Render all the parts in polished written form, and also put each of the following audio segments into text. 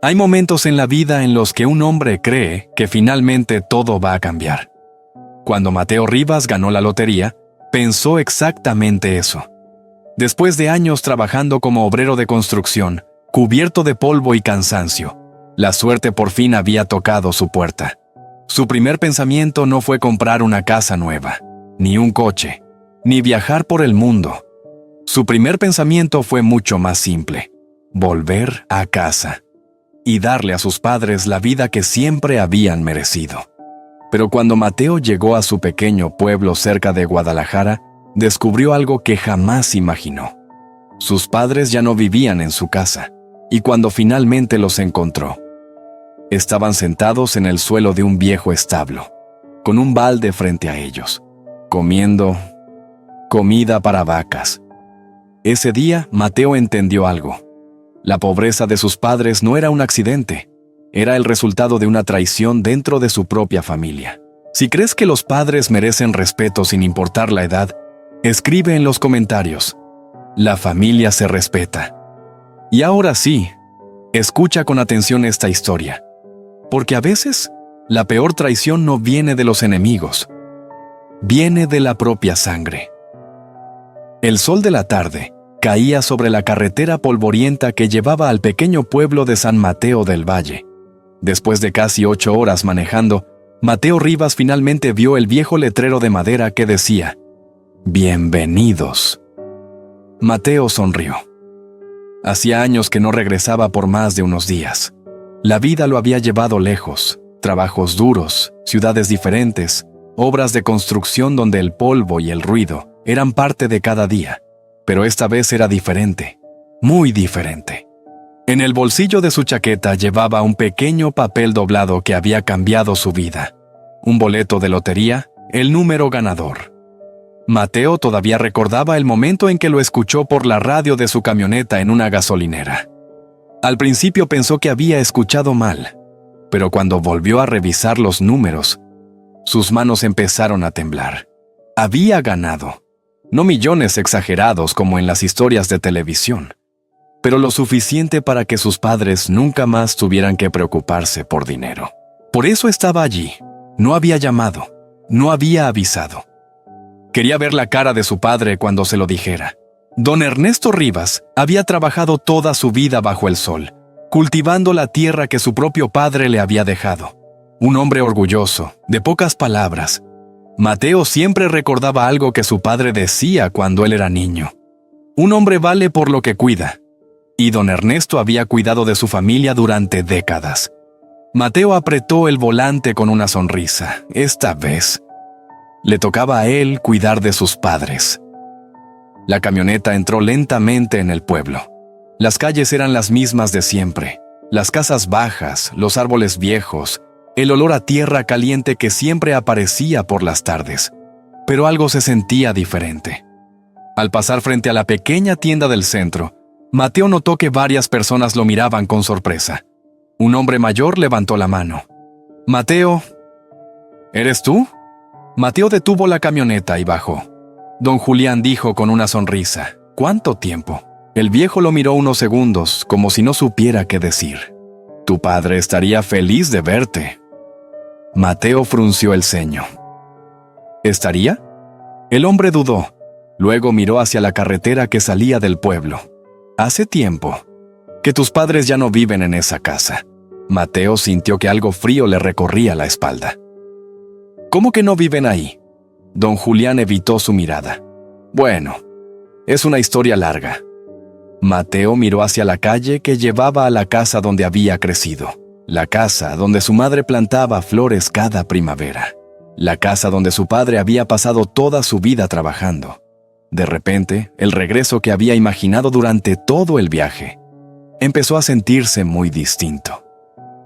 Hay momentos en la vida en los que un hombre cree que finalmente todo va a cambiar. Cuando Mateo Rivas ganó la lotería, pensó exactamente eso. Después de años trabajando como obrero de construcción, cubierto de polvo y cansancio, la suerte por fin había tocado su puerta. Su primer pensamiento no fue comprar una casa nueva, ni un coche, ni viajar por el mundo. Su primer pensamiento fue mucho más simple: volver a casa y darle a sus padres la vida que siempre habían merecido. Pero cuando Mateo llegó a su pequeño pueblo cerca de Guadalajara, descubrió algo que jamás imaginó. Sus padres ya no vivían en su casa, y cuando finalmente los encontró, estaban sentados en el suelo de un viejo establo, con un balde frente a ellos, comiendo comida para vacas. Ese día, Mateo entendió algo. La pobreza de sus padres no era un accidente, era el resultado de una traición dentro de su propia familia. Si crees que los padres merecen respeto sin importar la edad, escribe en los comentarios: la familia se respeta. Y ahora sí, escucha con atención esta historia, porque a veces la peor traición no viene de los enemigos, viene de la propia sangre. El sol de la tarde caía sobre la carretera polvorienta que llevaba al pequeño pueblo de San Mateo del Valle. Después de casi 8 horas manejando, Mateo Rivas finalmente vio el viejo letrero de madera que decía: «Bienvenidos». Mateo sonrió. Hacía años que no regresaba por más de unos días. La vida lo había llevado lejos, trabajos duros, ciudades diferentes, obras de construcción donde el polvo y el ruido eran parte de cada día. Pero esta vez era diferente, muy diferente. En el bolsillo de su chaqueta llevaba un pequeño papel doblado que había cambiado su vida. Un boleto de lotería, el número ganador. Mateo todavía recordaba el momento en que lo escuchó por la radio de su camioneta en una gasolinera. Al principio pensó que había escuchado mal, pero cuando volvió a revisar los números, sus manos empezaron a temblar. Había ganado. No millones exagerados como en las historias de televisión, pero lo suficiente para que sus padres nunca más tuvieran que preocuparse por dinero. Por eso estaba allí. No había llamado, no había avisado. Quería ver la cara de su padre cuando se lo dijera. Don Ernesto Rivas había trabajado toda su vida bajo el sol, cultivando la tierra que su propio padre le había dejado. Un hombre orgulloso, de pocas palabras. Mateo siempre recordaba algo que su padre decía cuando él era niño: un hombre vale por lo que cuida. Y don Ernesto había cuidado de su familia durante décadas. Mateo apretó el volante con una sonrisa. Esta vez le tocaba a él cuidar de sus padres. La camioneta entró lentamente en el pueblo. Las calles eran las mismas de siempre. Las casas bajas, los árboles viejos, el olor a tierra caliente que siempre aparecía por las tardes. Pero algo se sentía diferente. Al pasar frente a la pequeña tienda del centro, Mateo notó que varias personas lo miraban con sorpresa. Un hombre mayor levantó la mano. «Mateo, ¿eres tú?» Mateo detuvo la camioneta y bajó. Don Julián dijo con una sonrisa: «¿Cuánto tiempo?». El viejo lo miró unos segundos, como si no supiera qué decir. «Tu padre estaría feliz de verte». Mateo frunció el ceño. ¿Estaría? El hombre dudó. Luego miró hacia la carretera que salía del pueblo. «Hace tiempo que tus padres ya no viven en esa casa». Mateo sintió que algo frío le recorría la espalda. «¿Cómo que no viven ahí?». Don Julián evitó su mirada. «Bueno, es una historia larga». Mateo miró hacia la calle que llevaba a la casa donde había crecido. La casa donde su madre plantaba flores cada primavera. La casa donde su padre había pasado toda su vida trabajando. De repente, el regreso que había imaginado durante todo el viaje empezó a sentirse muy distinto.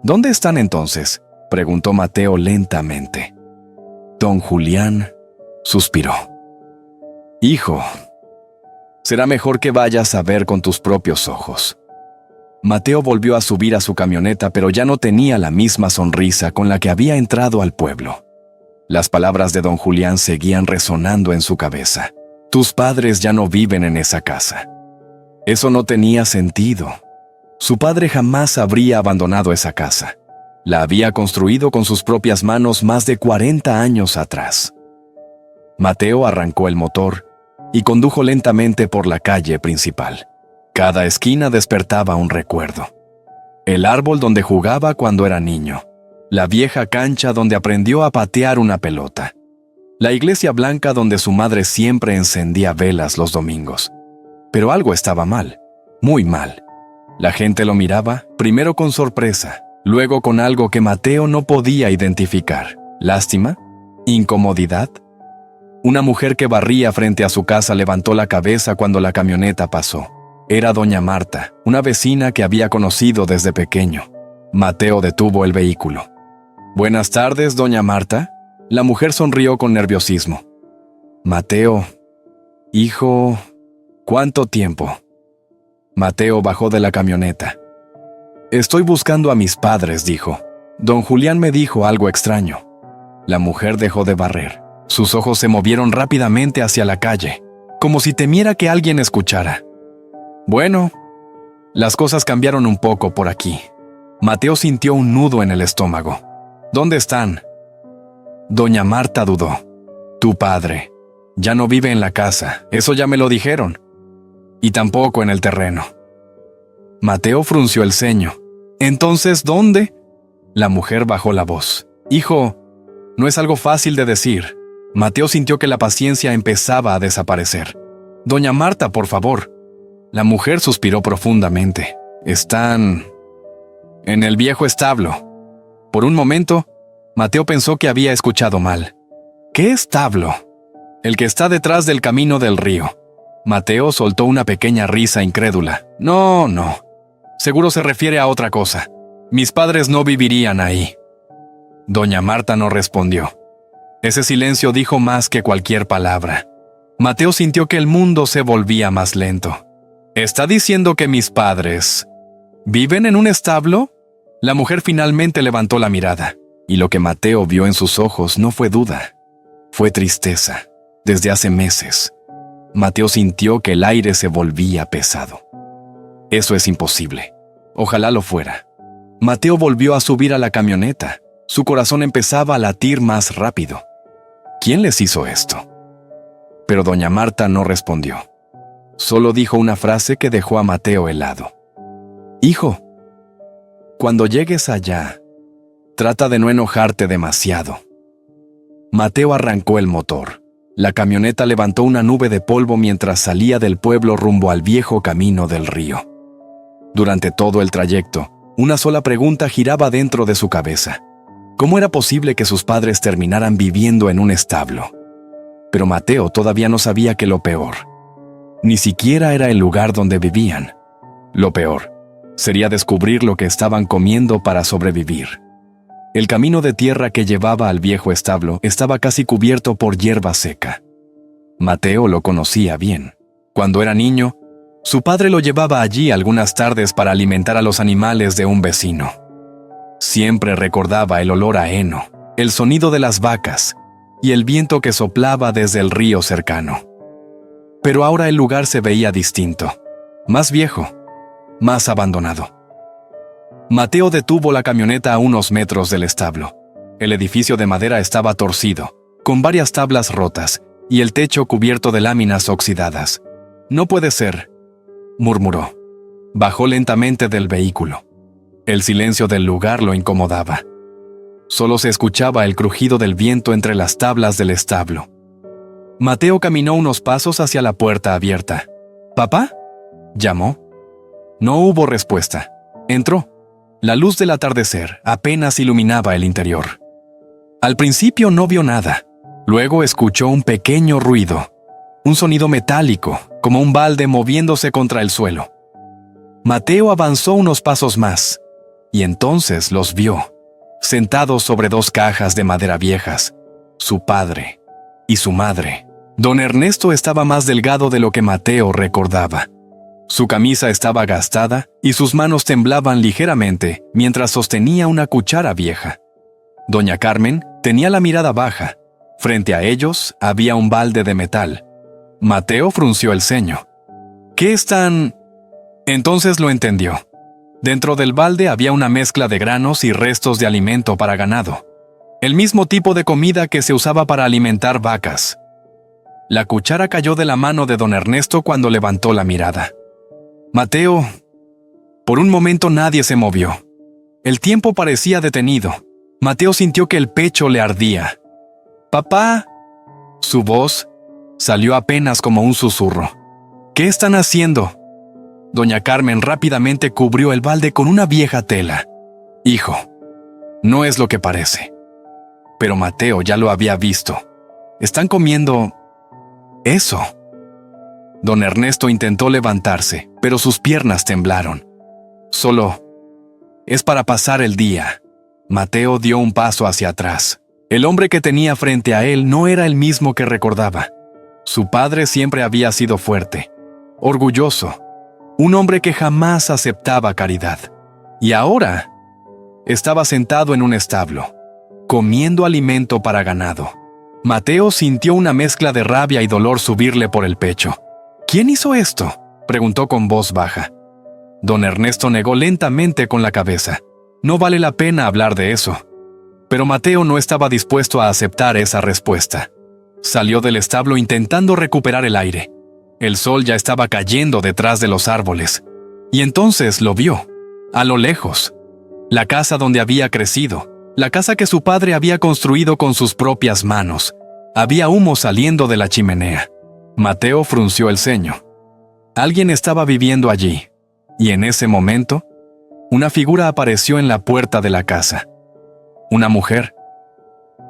«¿Dónde están entonces?», preguntó Mateo lentamente. Don Julián suspiró. «Hijo, será mejor que vayas a ver con tus propios ojos». Mateo volvió a subir a su camioneta, pero ya no tenía la misma sonrisa con la que había entrado al pueblo. Las palabras de don Julián seguían resonando en su cabeza. «Tus padres ya no viven en esa casa». Eso no tenía sentido. Su padre jamás habría abandonado esa casa. La había construido con sus propias manos más de 40 años atrás. Mateo arrancó el motor y condujo lentamente por la calle principal. Cada esquina despertaba un recuerdo. El árbol donde jugaba cuando era niño. La vieja cancha donde aprendió a patear una pelota. La iglesia blanca donde su madre siempre encendía velas los domingos. Pero algo estaba mal, muy mal. La gente lo miraba, primero con sorpresa, luego con algo que Mateo no podía identificar. ¿Lástima? ¿Incomodidad? Una mujer que barría frente a su casa levantó la cabeza cuando la camioneta pasó. Era doña Marta, una vecina que había conocido desde pequeño. Mateo detuvo el vehículo. «Buenas tardes, doña Marta». La mujer sonrió con nerviosismo. «Mateo, hijo, ¿cuánto tiempo?» Mateo bajó de la camioneta. «Estoy buscando a mis padres», dijo. «Don Julián me dijo algo extraño». La mujer dejó de barrer. Sus ojos se movieron rápidamente hacia la calle, como si temiera que alguien escuchara. «Bueno, las cosas cambiaron un poco por aquí». Mateo sintió un nudo en el estómago. «¿Dónde están?» Doña Marta dudó. «Tu padre ya no vive en la casa, eso ya me lo dijeron. Y tampoco en el terreno». Mateo frunció el ceño. «¿Entonces dónde?» La mujer bajó la voz. «Hijo, no es algo fácil de decir». Mateo sintió que la paciencia empezaba a desaparecer. «Doña Marta, por favor». La mujer suspiró profundamente. «Están en el viejo establo». Por un momento, Mateo pensó que había escuchado mal. «¿Qué establo?» «El que está detrás del camino del río». Mateo soltó una pequeña risa incrédula. «No. Seguro se refiere a otra cosa. Mis padres no vivirían ahí». Doña Marta no respondió. Ese silencio dijo más que cualquier palabra. Mateo sintió que el mundo se volvía más lento. «¿Está diciendo que mis padres viven en un establo?» La mujer finalmente levantó la mirada, y lo que Mateo vio en sus ojos no fue duda, fue tristeza. Desde hace meses, Mateo sintió que el aire se volvía pesado. «Eso es imposible. Ojalá lo fuera». Mateo volvió a subir a la camioneta. Su corazón empezaba a latir más rápido. ¿Quién les hizo esto? Pero doña Marta no respondió. Solo dijo una frase que dejó a Mateo helado. «Hijo, cuando llegues allá, trata de no enojarte demasiado». Mateo arrancó el motor. La camioneta levantó una nube de polvo mientras salía del pueblo rumbo al viejo camino del río. Durante todo el trayecto, una sola pregunta giraba dentro de su cabeza. ¿Cómo era posible que sus padres terminaran viviendo en un establo? Pero Mateo todavía no sabía que lo peor ni siquiera era el lugar donde vivían. Lo peor sería descubrir lo que estaban comiendo para sobrevivir. El camino de tierra que llevaba al viejo establo estaba casi cubierto por hierba seca. Mateo lo conocía bien. Cuando era niño, su padre lo llevaba allí algunas tardes para alimentar a los animales de un vecino. Siempre recordaba el olor a heno, el sonido de las vacas y el viento que soplaba desde el río cercano. Pero ahora el lugar se veía distinto, más viejo, más abandonado. Mateo detuvo la camioneta a unos metros del establo. El edificio de madera estaba torcido, con varias tablas rotas y el techo cubierto de láminas oxidadas. «No puede ser», murmuró. Bajó lentamente del vehículo. El silencio del lugar lo incomodaba. Solo se escuchaba el crujido del viento entre las tablas del establo. Mateo caminó unos pasos hacia la puerta abierta. «¿Papá?», llamó. No hubo respuesta. Entró. La luz del atardecer apenas iluminaba el interior. Al principio no vio nada. Luego escuchó un pequeño ruido. Un sonido metálico, como un balde moviéndose contra el suelo. Mateo avanzó unos pasos más, y entonces los vio, sentados sobre dos cajas de madera viejas, su padre y su madre. Don Ernesto estaba más delgado de lo que Mateo recordaba. Su camisa estaba gastada y sus manos temblaban ligeramente mientras sostenía una cuchara vieja. Doña Carmen tenía la mirada baja. Frente a ellos había un balde de metal. Mateo frunció el ceño. «¿Qué están...?» Entonces lo entendió. Dentro del balde había una mezcla de granos y restos de alimento para ganado. El mismo tipo de comida que se usaba para alimentar vacas. La cuchara cayó de la mano de don Ernesto cuando levantó la mirada. Mateo. Por un momento nadie se movió. El tiempo parecía detenido. Mateo sintió que el pecho le ardía. «¡Papá!». Su voz salió apenas como un susurro. «¿Qué están haciendo?». Doña Carmen rápidamente cubrió el balde con una vieja tela. «Hijo, no es lo que parece». Pero Mateo ya lo había visto. «Están comiendo eso». Don Ernesto intentó levantarse, pero sus piernas temblaron. «Solo es para pasar el día». Mateo dio un paso hacia atrás. El hombre que tenía frente a él no era el mismo que recordaba. Su padre siempre había sido fuerte, orgulloso, un hombre que jamás aceptaba caridad. Y ahora estaba sentado en un establo, comiendo alimento para ganado. Mateo sintió una mezcla de rabia y dolor subirle por el pecho. «¿Quién hizo esto?», preguntó con voz baja. Don Ernesto negó lentamente con la cabeza. «No vale la pena hablar de eso». Pero Mateo no estaba dispuesto a aceptar esa respuesta. Salió del establo intentando recuperar el aire. El sol ya estaba cayendo detrás de los árboles. Y entonces lo vio, a lo lejos. La casa donde había crecido, la casa que su padre había construido con sus propias manos. Había humo saliendo de la chimenea. Mateo frunció el ceño. Alguien estaba viviendo allí. Y en ese momento, una figura apareció en la puerta de la casa. Una mujer.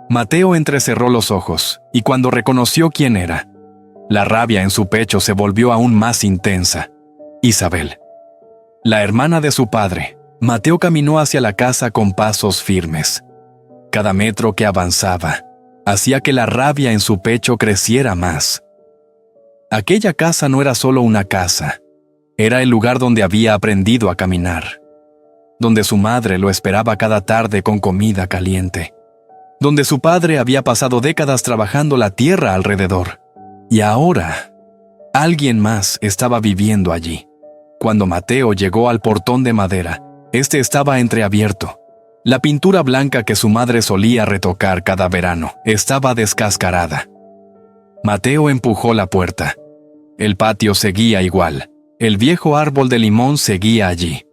Mateo entrecerró los ojos, y cuando reconoció quién era, la rabia en su pecho se volvió aún más intensa. Isabel. La hermana de su padre. Mateo caminó hacia la casa con pasos firmes. Cada metro que avanzaba hacía que la rabia en su pecho creciera más. Aquella casa no era solo una casa, era el lugar donde había aprendido a caminar, donde su madre lo esperaba cada tarde con comida caliente, donde su padre había pasado décadas trabajando la tierra alrededor. Y ahora, alguien más estaba viviendo allí. Cuando Mateo llegó al portón de madera, este estaba entreabierto. La pintura blanca que su madre solía retocar cada verano estaba descascarada. Mateo empujó la puerta. El patio seguía igual. El viejo árbol de limón seguía allí.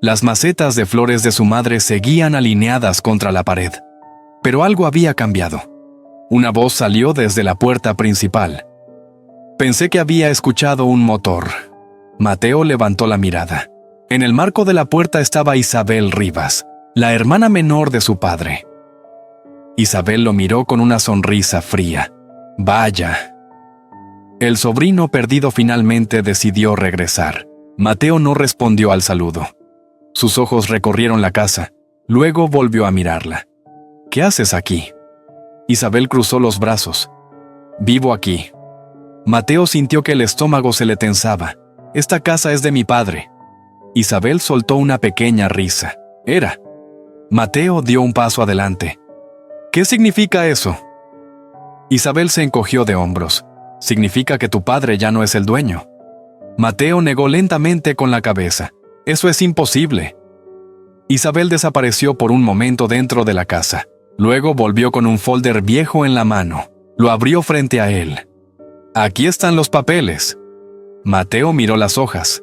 Las macetas de flores de su madre seguían alineadas contra la pared. Pero algo había cambiado. Una voz salió desde la puerta principal. Pensé que había escuchado un motor. Mateo levantó la mirada. En el marco de la puerta estaba Isabel Rivas, la hermana menor de su padre. Isabel lo miró con una sonrisa fría. Vaya. El sobrino perdido finalmente decidió regresar. Mateo no respondió al saludo. Sus ojos recorrieron la casa. Luego volvió a mirarla. ¿Qué haces aquí? Isabel cruzó los brazos. Vivo aquí. Mateo sintió que el estómago se le tensaba. Esta casa es de mi padre. Isabel soltó una pequeña risa. Era. Mateo dio un paso adelante. ¿Qué significa eso? Isabel se encogió de hombros. Significa que tu padre ya no es el dueño. Mateo negó lentamente con la cabeza. Eso es imposible. Isabel desapareció por un momento dentro de la casa. Luego volvió con un folder viejo en la mano. Lo abrió frente a él. Aquí están los papeles. Mateo miró las hojas.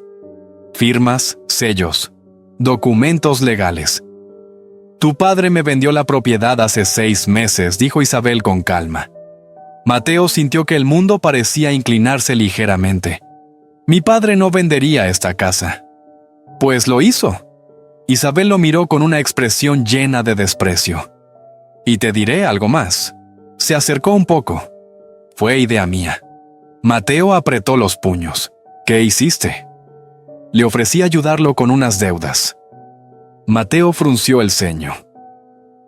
Firmas, sellos, documentos legales. Tu padre me vendió la propiedad hace 6 meses, dijo Isabel con calma. Mateo sintió que el mundo parecía inclinarse ligeramente. Mi padre no vendería esta casa. Pues lo hizo. Isabel lo miró con una expresión llena de desprecio. Y te diré algo más. Se acercó un poco. Fue idea mía. Mateo apretó los puños. ¿Qué hiciste? Le ofrecí ayudarlo con unas deudas. Mateo frunció el ceño.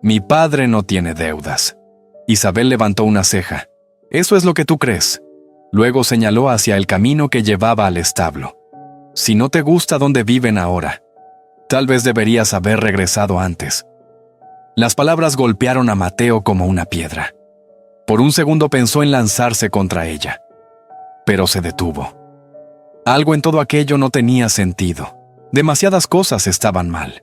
Mi padre no tiene deudas. Isabel levantó una ceja. Eso es lo que tú crees. Luego señaló hacia el camino que llevaba al establo. Si no te gusta donde viven ahora, tal vez deberías haber regresado antes. Las palabras golpearon a Mateo como una piedra. Por un segundo pensó en lanzarse contra ella, pero se detuvo. Algo en todo aquello no tenía sentido. Demasiadas cosas estaban mal.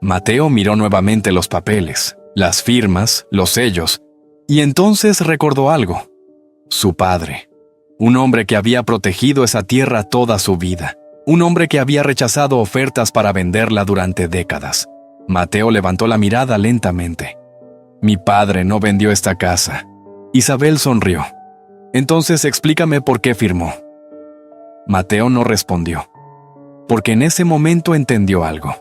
Mateo miró nuevamente los papeles, las firmas, los sellos, y entonces recordó algo. Su padre. Un hombre que había protegido esa tierra toda su vida. Un hombre que había rechazado ofertas para venderla durante décadas. Mateo levantó la mirada lentamente. Mi padre no vendió esta casa. Isabel sonrió. Entonces explícame por qué firmó. Mateo no respondió, porque en ese momento entendió algo.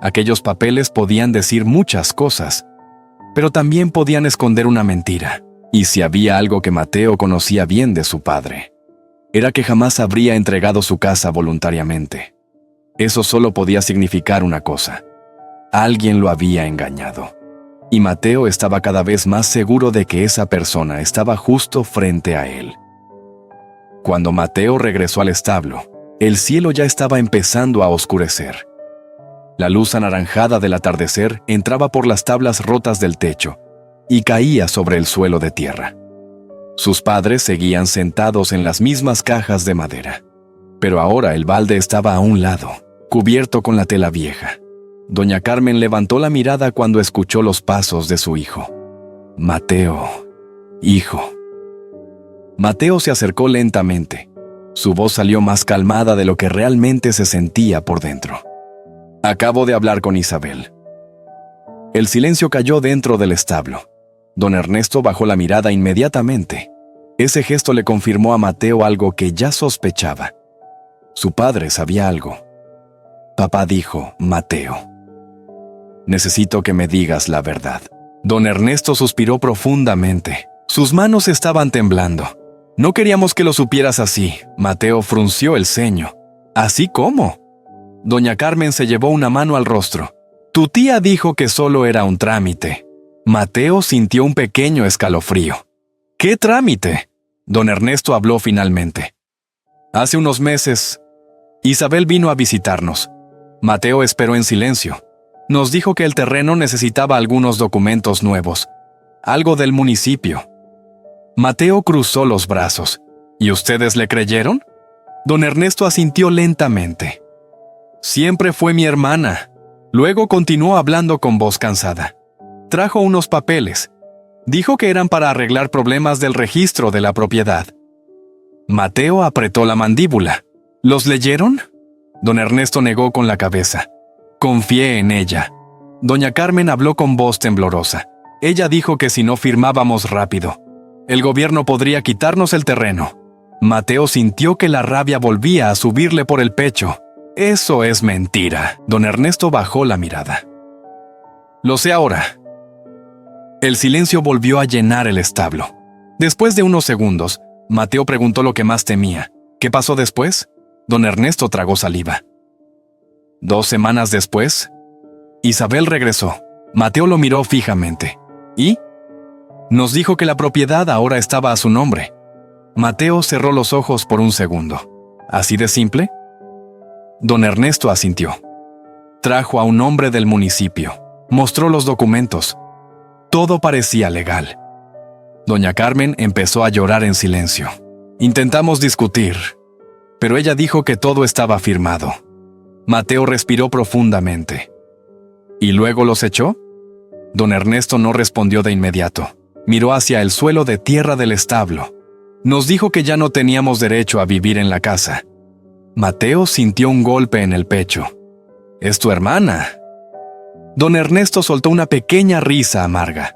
Aquellos papeles podían decir muchas cosas, pero también podían esconder una mentira. Y si había algo que Mateo conocía bien de su padre, era que jamás habría entregado su casa voluntariamente. Eso solo podía significar una cosa. Alguien lo había engañado. Y Mateo estaba cada vez más seguro de que esa persona estaba justo frente a él. Cuando Mateo regresó al establo, el cielo ya estaba empezando a oscurecer. La luz anaranjada del atardecer entraba por las tablas rotas del techo y caía sobre el suelo de tierra. Sus padres seguían sentados en las mismas cajas de madera, pero ahora el balde estaba a un lado, cubierto con la tela vieja. Doña Carmen levantó la mirada cuando escuchó los pasos de su hijo. Mateo, hijo. Mateo se acercó lentamente. Su voz salió más calmada de lo que realmente se sentía por dentro. Acabo de hablar con Isabel. El silencio cayó dentro del establo. Don Ernesto bajó la mirada inmediatamente. Ese gesto le confirmó a Mateo algo que ya sospechaba. Su padre sabía algo. Papá dijo, Mateo, necesito que me digas la verdad. Don Ernesto suspiró profundamente. Sus manos estaban temblando. No queríamos que lo supieras así. Mateo frunció el ceño. ¿Así cómo? Doña Carmen se llevó una mano al rostro. Tu tía dijo que solo era un trámite. Mateo sintió un pequeño escalofrío. ¿Qué trámite? Don Ernesto habló finalmente. Hace unos meses, Isabel vino a visitarnos. Mateo esperó en silencio. Nos dijo que el terreno necesitaba algunos documentos nuevos. Algo del municipio. Mateo cruzó los brazos. ¿Y ustedes le creyeron? Don Ernesto asintió lentamente. Siempre fue mi hermana. Luego continuó hablando con voz cansada. Trajo unos papeles. Dijo que eran para arreglar problemas del registro de la propiedad. Mateo apretó la mandíbula. ¿Los leyeron? Don Ernesto negó con la cabeza. Confié en ella. Doña Carmen habló con voz temblorosa. Ella dijo que si no firmábamos rápido, el gobierno podría quitarnos el terreno. Mateo sintió que la rabia volvía a subirle por el pecho. Eso es mentira. Don Ernesto bajó la mirada. Lo sé ahora. El silencio volvió a llenar el establo. Después de unos segundos, Mateo preguntó lo que más temía. ¿Qué pasó después? Don Ernesto tragó saliva. 2 semanas después, Isabel regresó. Mateo lo miró fijamente. ¿Y? Nos dijo que la propiedad ahora estaba a su nombre. Mateo cerró los ojos por un segundo. ¿Así de simple? Don Ernesto asintió. Trajo a un hombre del municipio. Mostró los documentos. Todo parecía legal. Doña Carmen empezó a llorar en silencio. Intentamos discutir, pero ella dijo que todo estaba firmado. Mateo respiró profundamente. ¿Y luego los echó? Don Ernesto no respondió de inmediato. Miró hacia el suelo de tierra del establo. Nos dijo que ya no teníamos derecho a vivir en la casa. Mateo sintió un golpe en el pecho. «¿Es tu hermana?» Don Ernesto soltó una pequeña risa amarga.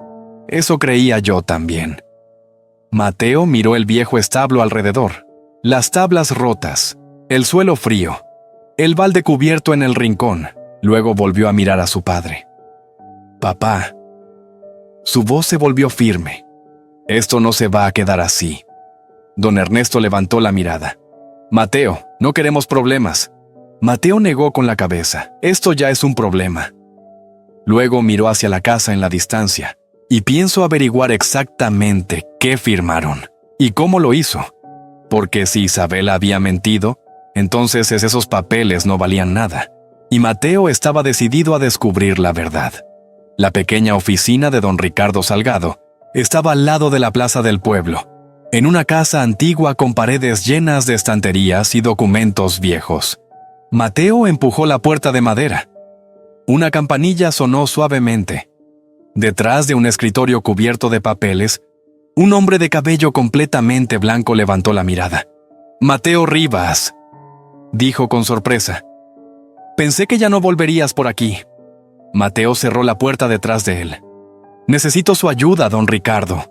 Eso creía yo también. Mateo miró el viejo establo alrededor. Las tablas rotas, el suelo frío, el balde cubierto en el rincón. Luego volvió a mirar a su padre. «Papá». Su voz se volvió firme. «Esto no se va a quedar así». Don Ernesto levantó la mirada. «Mateo, no queremos problemas». Mateo negó con la cabeza. «Esto ya es un problema». Luego miró hacia la casa en la distancia. «Y pienso averiguar exactamente qué firmaron y cómo lo hizo. Porque si Isabel había mentido, entonces esos papeles no valían nada». Y Mateo estaba decidido a descubrir la verdad. La pequeña oficina de don Ricardo Salgado estaba al lado de la plaza del pueblo, en una casa antigua con paredes llenas de estanterías y documentos viejos. Mateo empujó la puerta de madera. Una campanilla sonó suavemente. Detrás de un escritorio cubierto de papeles, un hombre de cabello completamente blanco levantó la mirada. «Mateo Rivas», dijo con sorpresa. «Pensé que ya no volverías por aquí». Mateo cerró la puerta detrás de él. «Necesito su ayuda, don Ricardo».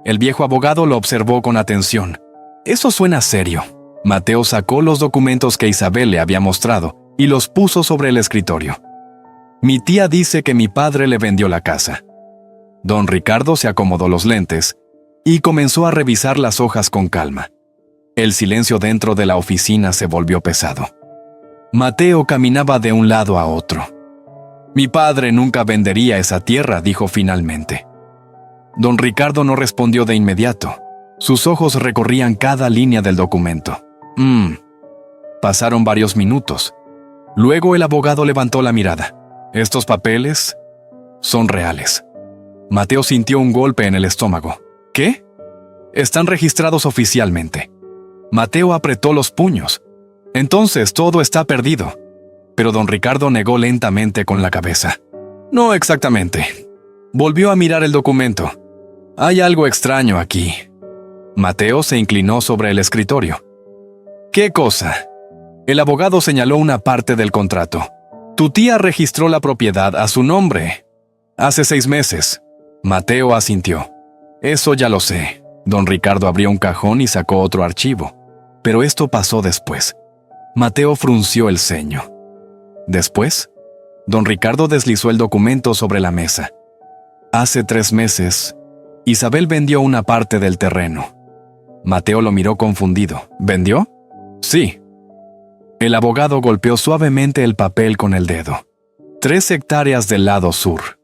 El viejo abogado lo observó con atención. «Eso suena serio». Mateo sacó los documentos que Isabel le había mostrado y los puso sobre el escritorio. «Mi tía dice que mi padre le vendió la casa». Don Ricardo se acomodó los lentes y comenzó a revisar las hojas con calma. El silencio dentro de la oficina se volvió pesado. Mateo caminaba de un lado a otro. «Mi padre nunca vendería esa tierra», dijo finalmente. Don Ricardo no respondió de inmediato. Sus ojos recorrían cada línea del documento. Pasaron varios minutos. Luego el abogado levantó la mirada. «Estos papeles son reales». Mateo sintió un golpe en el estómago. «¿Qué?» «Están registrados oficialmente». Mateo apretó los puños. «Entonces todo está perdido». Pero don Ricardo negó lentamente con la cabeza. «No exactamente». Volvió a mirar el documento. «Hay algo extraño aquí». Mateo se inclinó sobre el escritorio. «¿Qué cosa?» El abogado señaló una parte del contrato. «Tu tía registró la propiedad a su nombre. Hace 6 meses». Mateo asintió. «Eso ya lo sé». Don Ricardo abrió un cajón y sacó otro archivo. Pero esto pasó después. Mateo frunció el ceño. Después, don Ricardo deslizó el documento sobre la mesa. «Hace 3 meses, Isabel vendió una parte del terreno». Mateo lo miró confundido. «¿Vendió?» «Sí». El abogado golpeó suavemente el papel con el dedo. 3 hectáreas del lado sur.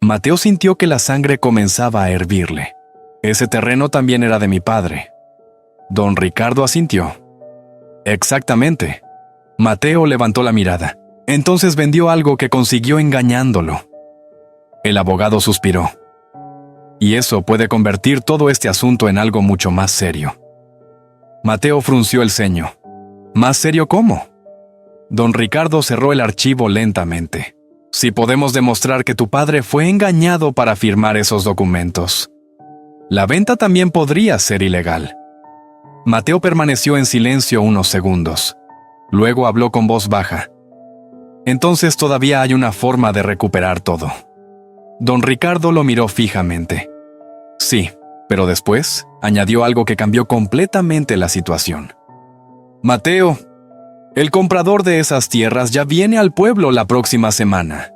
Mateo sintió que la sangre comenzaba a hervirle. «Ese terreno también era de mi padre». Don Ricardo asintió. «Exactamente». Mateo levantó la mirada. «Entonces vendió algo que consiguió engañándolo». El abogado suspiró. «Y eso puede convertir todo este asunto en algo mucho más serio». Mateo frunció el ceño. «¿Más serio cómo?» Don Ricardo cerró el archivo lentamente. «Si podemos demostrar que tu padre fue engañado para firmar esos documentos. La venta también podría ser ilegal». Mateo permaneció en silencio unos segundos. Luego habló con voz baja. «Entonces todavía hay una forma de recuperar todo». Don Ricardo lo miró fijamente. «Sí, pero después añadió algo que cambió completamente la situación. Mateo, el comprador de esas tierras ya viene al pueblo la próxima semana».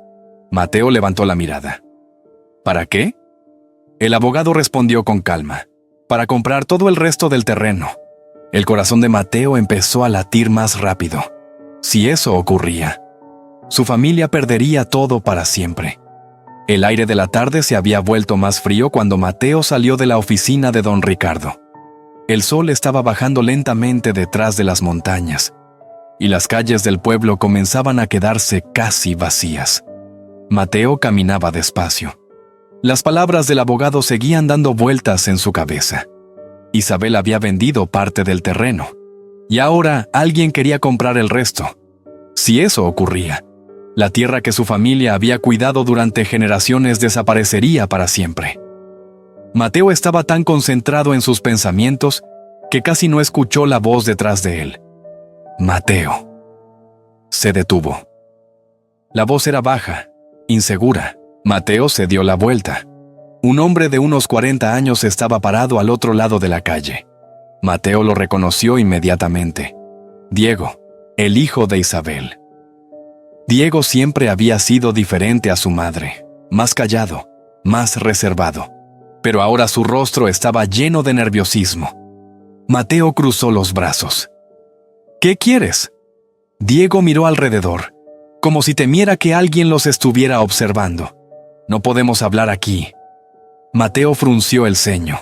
Mateo levantó la mirada. «¿Para qué?» El abogado respondió con calma. «Para comprar todo el resto del terreno». El corazón de Mateo empezó a latir más rápido. Si eso ocurría, su familia perdería todo para siempre. El aire de la tarde se había vuelto más frío cuando Mateo salió de la oficina de don Ricardo. El sol estaba bajando lentamente detrás de las montañas, y las calles del pueblo comenzaban a quedarse casi vacías. Mateo caminaba despacio. Las palabras del abogado seguían dando vueltas en su cabeza. Isabel había vendido parte del terreno, y ahora alguien quería comprar el resto. Si eso ocurría, la tierra que su familia había cuidado durante generaciones desaparecería para siempre. Mateo estaba tan concentrado en sus pensamientos que casi no escuchó la voz detrás de él. «Mateo». Se detuvo. La voz era baja, insegura. Mateo se dio la vuelta. Un hombre de unos 40 años estaba parado al otro lado de la calle. Mateo lo reconoció inmediatamente. Diego, el hijo de Isabel. Diego siempre había sido diferente a su madre, más callado, más reservado. Pero ahora su rostro estaba lleno de nerviosismo. Mateo cruzó los brazos. «¿Qué quieres?» Diego miró alrededor, como si temiera que alguien los estuviera observando. «No podemos hablar aquí». Mateo frunció el ceño.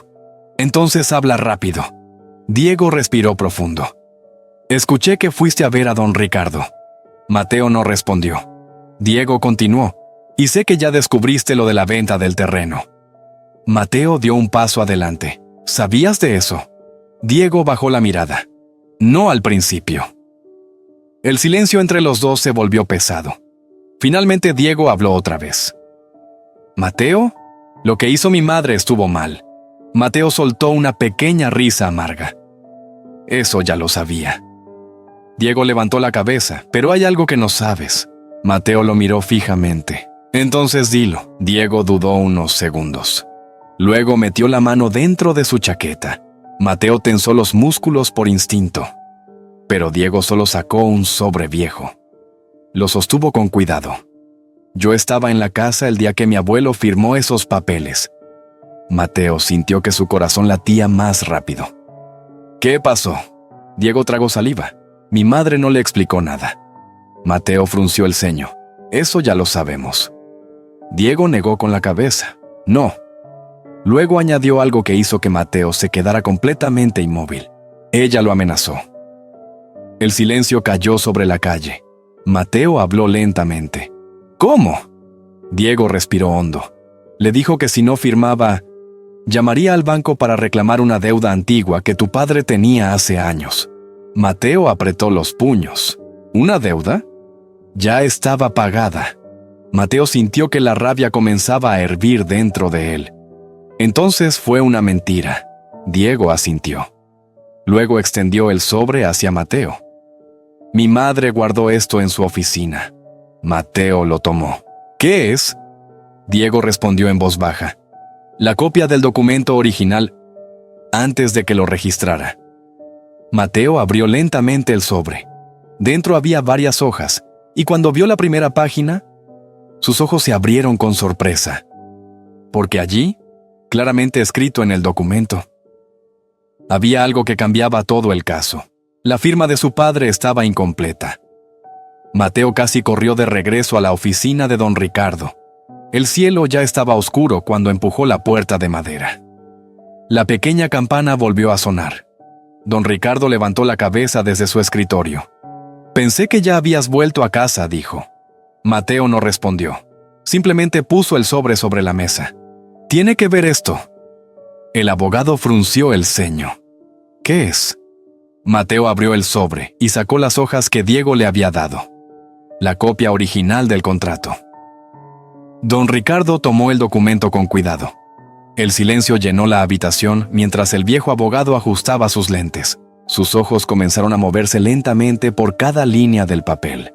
«Entonces habla rápido». Diego respiró profundo. «Escuché que fuiste a ver a don Ricardo». Mateo no respondió. Diego continuó. «Y sé que ya descubriste lo de la venta del terreno». Mateo dio un paso adelante. «¿Sabías de eso?» Diego bajó la mirada. «No al principio». El silencio entre los dos se volvió pesado. Finalmente Diego habló otra vez. «¿Mateo? Lo que hizo mi madre estuvo mal». Mateo soltó una pequeña risa amarga. «Eso ya lo sabía». Diego levantó la cabeza. «Pero hay algo que no sabes». Mateo lo miró fijamente. «Entonces dilo». Diego dudó unos segundos. Luego metió la mano dentro de su chaqueta. Mateo tensó los músculos por instinto. Pero Diego solo sacó un sobre viejo. Lo sostuvo con cuidado. «Yo estaba en la casa el día que mi abuelo firmó esos papeles». Mateo sintió que su corazón latía más rápido. «¿Qué pasó?» Diego tragó saliva. Mi madre no le explicó nada. Mateo frunció el ceño. «Eso ya lo sabemos». Diego negó con la cabeza. «No». Luego añadió algo que hizo que Mateo se quedara completamente inmóvil. Ella lo amenazó. El silencio cayó sobre la calle. Mateo habló lentamente. «¿Cómo?» Diego respiró hondo. Le dijo que si no firmaba, llamaría al banco para reclamar una deuda antigua que tu padre tenía hace años. Mateo apretó los puños. ¿Una deuda? Ya estaba pagada. Mateo sintió que la rabia comenzaba a hervir dentro de él. Entonces fue una mentira. Diego asintió. Luego extendió el sobre hacia Mateo. Mi madre guardó esto en su oficina. Mateo lo tomó. ¿Qué es? Diego respondió en voz baja. La copia del documento original antes de que lo registrara. Mateo abrió lentamente el sobre. Dentro había varias hojas, y cuando vio la primera página, sus ojos se abrieron con sorpresa. Porque allí, claramente escrito en el documento, había algo que cambiaba todo el caso. La firma de su padre estaba incompleta. Mateo casi corrió de regreso a la oficina de don Ricardo. El cielo ya estaba oscuro cuando empujó la puerta de madera. La pequeña campana volvió a sonar. Don Ricardo levantó la cabeza desde su escritorio. «Pensé que ya habías vuelto a casa», dijo. Mateo no respondió. Simplemente puso el sobre la mesa. «Tiene que ver esto». El abogado frunció el ceño. «¿Qué es?» Mateo abrió el sobre y sacó las hojas que Diego le había dado. La copia original del contrato. Don Ricardo tomó el documento con cuidado. El silencio llenó la habitación mientras el viejo abogado ajustaba sus lentes. Sus ojos comenzaron a moverse lentamente por cada línea del papel.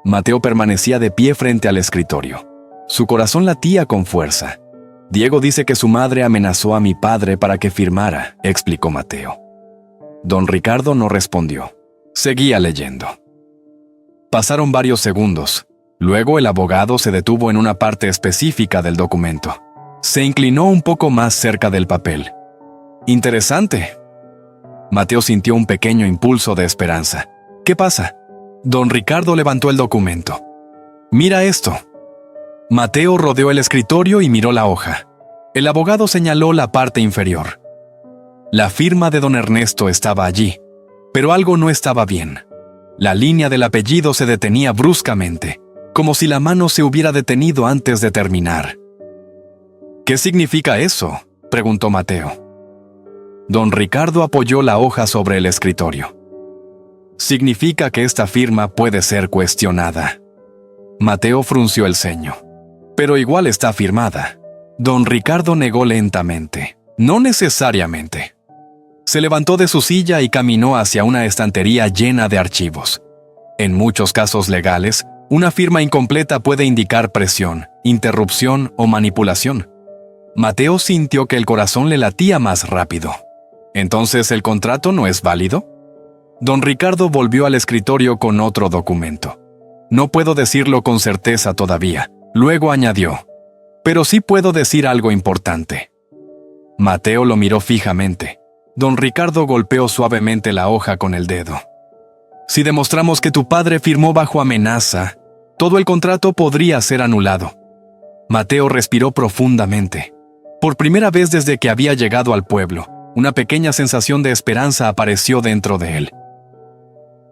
Mateo permanecía de pie frente al escritorio. Su corazón latía con fuerza. «Diego dice que su madre amenazó a mi padre para que firmara», explicó Mateo. Don Ricardo no respondió. Seguía leyendo. Pasaron varios segundos. Luego el abogado se detuvo en una parte específica del documento. Se inclinó un poco más cerca del papel. «Interesante». Mateo sintió un pequeño impulso de esperanza. «¿Qué pasa?» Don Ricardo levantó el documento. «Mira esto». Mateo rodeó el escritorio y miró la hoja. El abogado señaló la parte inferior. La firma de don Ernesto estaba allí, pero algo no estaba bien. La línea del apellido se detenía bruscamente, como si la mano se hubiera detenido antes de terminar. «¿Qué significa eso?», preguntó Mateo. Don Ricardo apoyó la hoja sobre el escritorio. «Significa que esta firma puede ser cuestionada». Mateo frunció el ceño. «Pero igual está firmada». Don Ricardo negó lentamente. «No necesariamente». Se levantó de su silla y caminó hacia una estantería llena de archivos. En muchos casos legales, una firma incompleta puede indicar presión, interrupción o manipulación. Mateo sintió que el corazón le latía más rápido. ¿Entonces el contrato no es válido? Don Ricardo volvió al escritorio con otro documento. «No puedo decirlo con certeza todavía», luego añadió. «Pero sí puedo decir algo importante». Mateo lo miró fijamente. Don Ricardo golpeó suavemente la hoja con el dedo. «Si demostramos que tu padre firmó bajo amenaza, todo el contrato podría ser anulado». Mateo respiró profundamente. Por primera vez desde que había llegado al pueblo, una pequeña sensación de esperanza apareció dentro de él.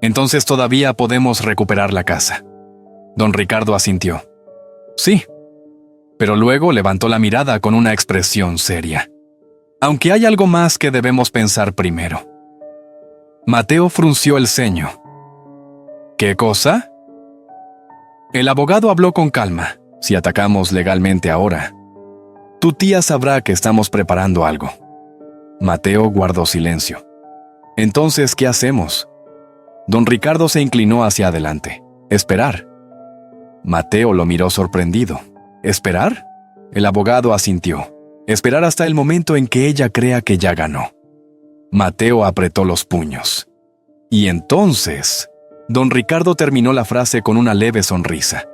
«Entonces todavía podemos recuperar la casa». Don Ricardo asintió. «Sí». Pero luego levantó la mirada con una expresión seria. «Aunque hay algo más que debemos pensar primero». Mateo frunció el ceño. ¿Qué cosa? El abogado habló con calma. Si atacamos legalmente ahora, tu tía sabrá que estamos preparando algo. Mateo guardó silencio. Entonces, ¿qué hacemos? Don Ricardo se inclinó hacia adelante. Esperar. Mateo lo miró sorprendido. ¿Esperar? El abogado asintió. Esperar hasta el momento en que ella crea que ya ganó. Mateo apretó los puños. Y entonces, don Ricardo terminó la frase con una leve sonrisa.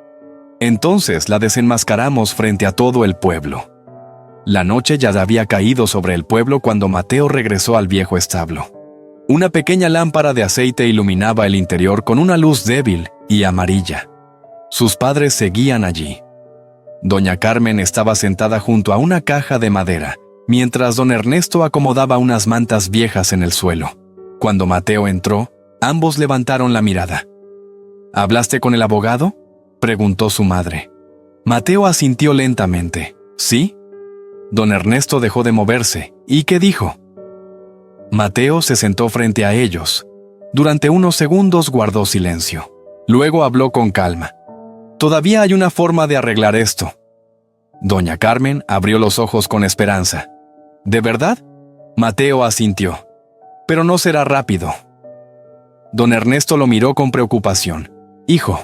Entonces la desenmascaramos frente a todo el pueblo. La noche ya había caído sobre el pueblo cuando Mateo regresó al viejo establo. Una pequeña lámpara de aceite iluminaba el interior con una luz débil y amarilla. Sus padres seguían allí. Doña Carmen estaba sentada junto a una caja de madera, mientras don Ernesto acomodaba unas mantas viejas en el suelo. Cuando Mateo entró, ambos levantaron la mirada. ¿Hablaste con el abogado?, preguntó su madre. Mateo asintió lentamente. ¿Sí? Don Ernesto dejó de moverse. ¿Y qué dijo? Mateo se sentó frente a ellos. Durante unos segundos guardó silencio. Luego habló con calma. Todavía hay una forma de arreglar esto. Doña Carmen abrió los ojos con esperanza. ¿De verdad? Mateo asintió. Pero no será rápido. Don Ernesto lo miró con preocupación. Hijo,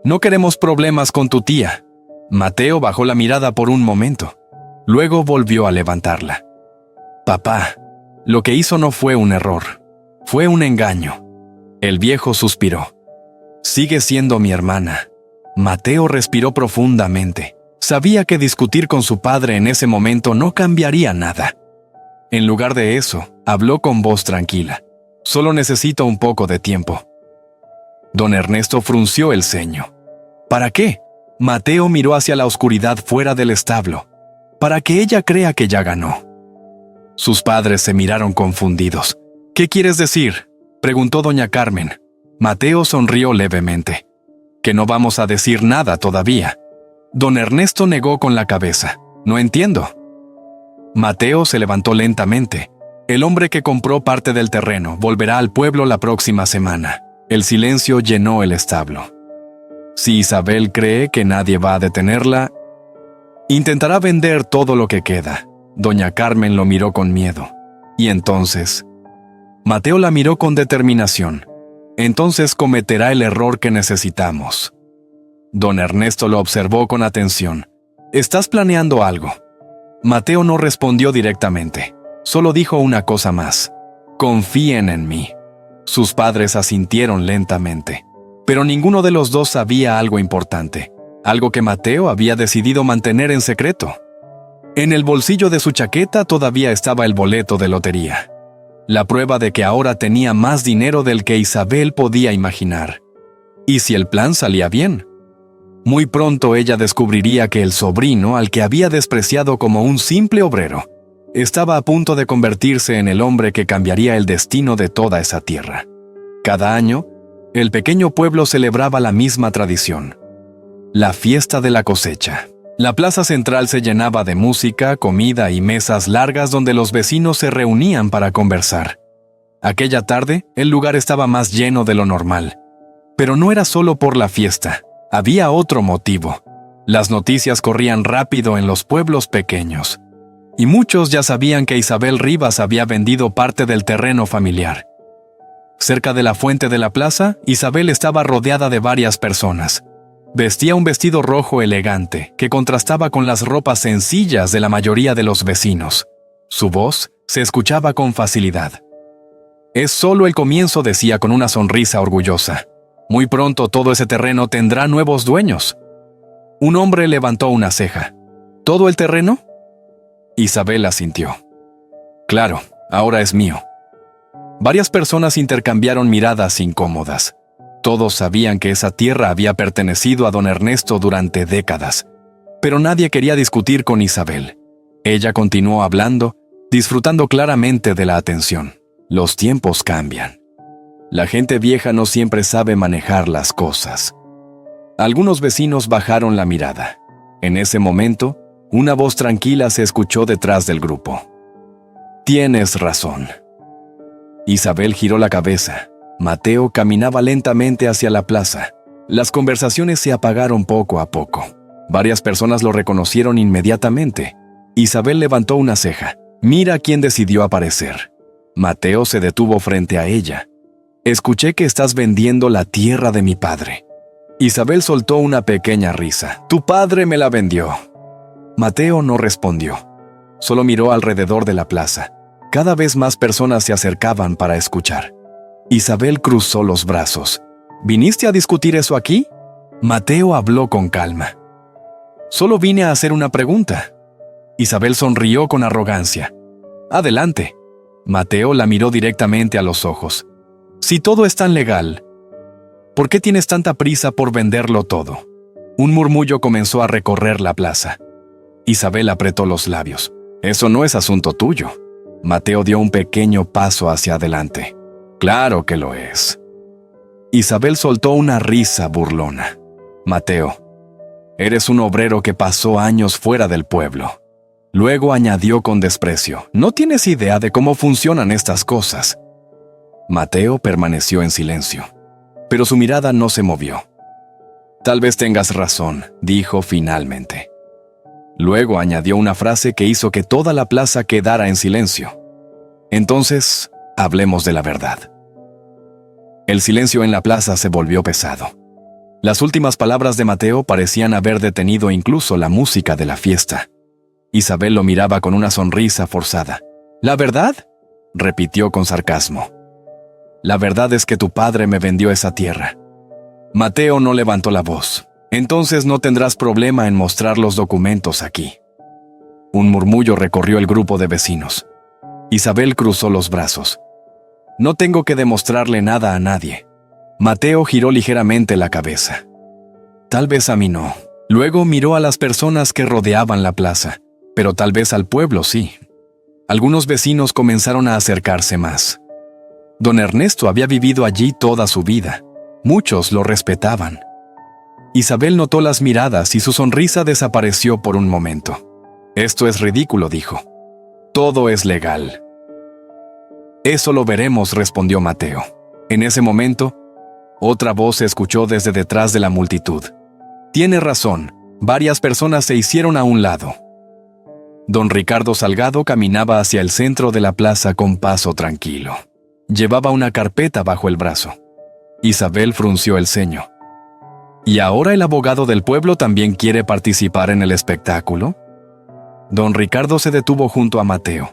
no queremos problemas con tu tía. Mateo bajó la mirada por un momento. Luego volvió a levantarla. Papá, lo que hizo no fue un error. Fue un engaño. El viejo suspiró. Sigue siendo mi hermana. Mateo respiró profundamente. Sabía que discutir con su padre en ese momento no cambiaría nada. En lugar de eso, habló con voz tranquila. Solo necesito un poco de tiempo. Don Ernesto frunció el ceño. ¿Para qué? Mateo miró hacia la oscuridad fuera del establo. Para que ella crea que ya ganó. Sus padres se miraron confundidos. ¿Qué quieres decir?, preguntó doña Carmen. Mateo sonrió levemente. Que no vamos a decir nada todavía. Don Ernesto negó con la cabeza. No entiendo. Mateo se levantó lentamente. El hombre que compró parte del terreno volverá al pueblo la próxima semana. El silencio llenó el establo. Si Isabel cree que nadie va a detenerla, intentará vender todo lo que queda. Doña Carmen lo miró con miedo. Y entonces, Mateo la miró con determinación. Entonces cometerá el error que necesitamos. Don Ernesto lo observó con atención. ¿Estás planeando algo? Mateo no respondió directamente. Solo dijo una cosa más. Confíen en mí. Sus padres asintieron lentamente. Pero ninguno de los dos sabía algo importante. Algo que Mateo había decidido mantener en secreto. En el bolsillo de su chaqueta todavía estaba el boleto de lotería. La prueba de que ahora tenía más dinero del que Isabel podía imaginar. ¿Y si el plan salía bien? Muy pronto ella descubriría que el sobrino, al que había despreciado como un simple obrero, estaba a punto de convertirse en el hombre que cambiaría el destino de toda esa tierra. Cada año, el pequeño pueblo celebraba la misma tradición. La fiesta de la cosecha. La plaza central se llenaba de música, comida y mesas largas donde los vecinos se reunían para conversar. Aquella tarde, el lugar estaba más lleno de lo normal. Pero no era solo por la fiesta. Había otro motivo. Las noticias corrían rápido en los pueblos pequeños. Y muchos ya sabían que Isabel Rivas había vendido parte del terreno familiar. Cerca de la fuente de la plaza, Isabel estaba rodeada de varias personas. Vestía un vestido rojo elegante que contrastaba con las ropas sencillas de la mayoría de los vecinos. Su voz se escuchaba con facilidad. Es solo el comienzo, decía con una sonrisa orgullosa. Muy pronto todo ese terreno tendrá nuevos dueños. Un hombre levantó una ceja. ¿Todo el terreno? Isabel asintió. Claro, ahora es mío. Varias personas intercambiaron miradas incómodas. Todos sabían que esa tierra había pertenecido a don Ernesto durante décadas, pero nadie quería discutir con Isabel. Ella continuó hablando, disfrutando claramente de la atención. Los tiempos cambian. La gente vieja no siempre sabe manejar las cosas. Algunos vecinos bajaron la mirada. En ese momento, una voz tranquila se escuchó detrás del grupo. Tienes razón. Isabel giró la cabeza. Mateo caminaba lentamente hacia la plaza. Las conversaciones se apagaron poco a poco. Varias personas lo reconocieron inmediatamente. Isabel levantó una ceja. Mira quién decidió aparecer. Mateo se detuvo frente a ella. Escuché que estás vendiendo la tierra de mi padre. Isabel soltó una pequeña risa. Tu padre me la vendió. Mateo no respondió. Solo miró alrededor de la plaza. Cada vez más personas se acercaban para escuchar. Isabel cruzó los brazos. ¿Viniste a discutir eso aquí? Mateo habló con calma. Solo vine a hacer una pregunta. Isabel sonrió con arrogancia. Adelante. Mateo la miró directamente a los ojos. Si todo es tan legal, ¿por qué tienes tanta prisa por venderlo todo? Un murmullo comenzó a recorrer la plaza. Isabel apretó los labios. Eso no es asunto tuyo. Mateo dio un pequeño paso hacia adelante. Claro que lo es. Isabel soltó una risa burlona. Mateo, eres un obrero que pasó años fuera del pueblo. Luego añadió con desprecio, no tienes idea de cómo funcionan estas cosas. Mateo permaneció en silencio, pero su mirada no se movió. Tal vez tengas razón, dijo finalmente. Luego añadió una frase que hizo que toda la plaza quedara en silencio. Entonces, hablemos de la verdad. El silencio en la plaza se volvió pesado. Las últimas palabras de Mateo parecían haber detenido incluso la música de la fiesta. Isabel lo miraba con una sonrisa forzada. ¿La verdad?, repitió con sarcasmo. La verdad es que tu padre me vendió esa tierra. Mateo no levantó la voz. Entonces no tendrás problema en mostrar los documentos aquí. Un murmullo recorrió el grupo de vecinos. Isabel cruzó los brazos. No tengo que demostrarle nada a nadie. Mateo giró ligeramente la cabeza. Tal vez a mí no. Luego miró a las personas que rodeaban la plaza, pero tal vez al pueblo sí. Algunos vecinos comenzaron a acercarse más. Don Ernesto había vivido allí toda su vida. Muchos lo respetaban. Isabel notó las miradas y su sonrisa desapareció por un momento. Esto es ridículo, dijo. Todo es legal. Eso lo veremos, respondió Mateo. En ese momento, otra voz se escuchó desde detrás de la multitud. Tiene razón, varias personas se hicieron a un lado. Don Ricardo Salgado caminaba hacia el centro de la plaza con paso tranquilo. Llevaba una carpeta bajo el brazo. Isabel frunció el ceño. ¿Y ahora el abogado del pueblo también quiere participar en el espectáculo? Don Ricardo se detuvo junto a Mateo.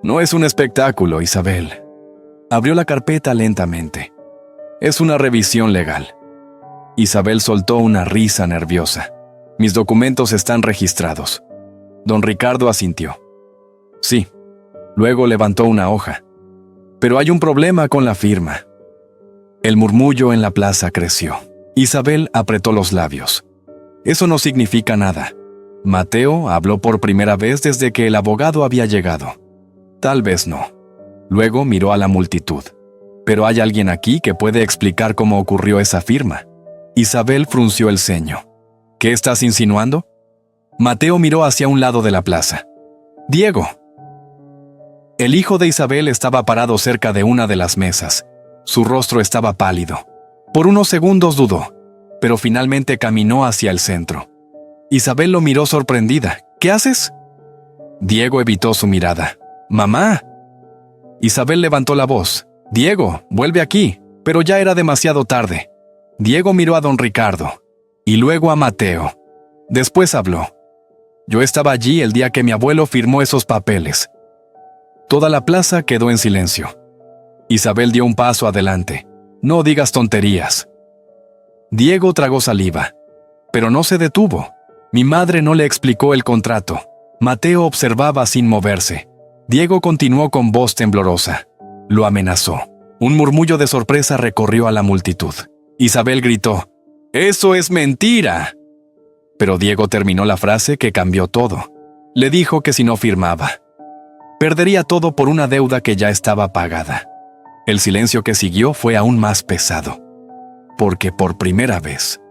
No es un espectáculo, Isabel. Abrió la carpeta lentamente. Es una revisión legal. Isabel soltó una risa nerviosa. Mis documentos están registrados. Don Ricardo asintió. Sí. Luego levantó una hoja. Pero hay un problema con la firma. El murmullo en la plaza creció. Isabel apretó los labios. Eso no significa nada. Mateo habló por primera vez desde que el abogado había llegado. Tal vez no. Luego miró a la multitud. ¿Pero hay alguien aquí que puede explicar cómo ocurrió esa firma? Isabel frunció el ceño. ¿Qué estás insinuando? Mateo miró hacia un lado de la plaza. Diego. El hijo de Isabel estaba parado cerca de una de las mesas. Su rostro estaba pálido. Por unos segundos dudó, pero finalmente caminó hacia el centro. Isabel lo miró sorprendida. ¿Qué haces? Diego evitó su mirada. ¡Mamá! Isabel levantó la voz. Diego, vuelve aquí. Pero ya era demasiado tarde. Diego miró a don Ricardo y luego a Mateo. Después habló. Yo estaba allí el día que mi abuelo firmó esos papeles. Toda la plaza quedó en silencio. Isabel dio un paso adelante. No digas tonterías. Diego tragó saliva, pero no se detuvo. Mi madre no le explicó el contrato. Mateo observaba sin moverse. Diego continuó con voz temblorosa. Lo amenazó. Un murmullo de sorpresa recorrió a la multitud. Isabel gritó, ¡eso es mentira! Pero Diego terminó la frase que cambió todo. Le dijo que si no firmaba, perdería todo por una deuda que ya estaba pagada. El silencio que siguió fue aún más pesado, porque por primera vez,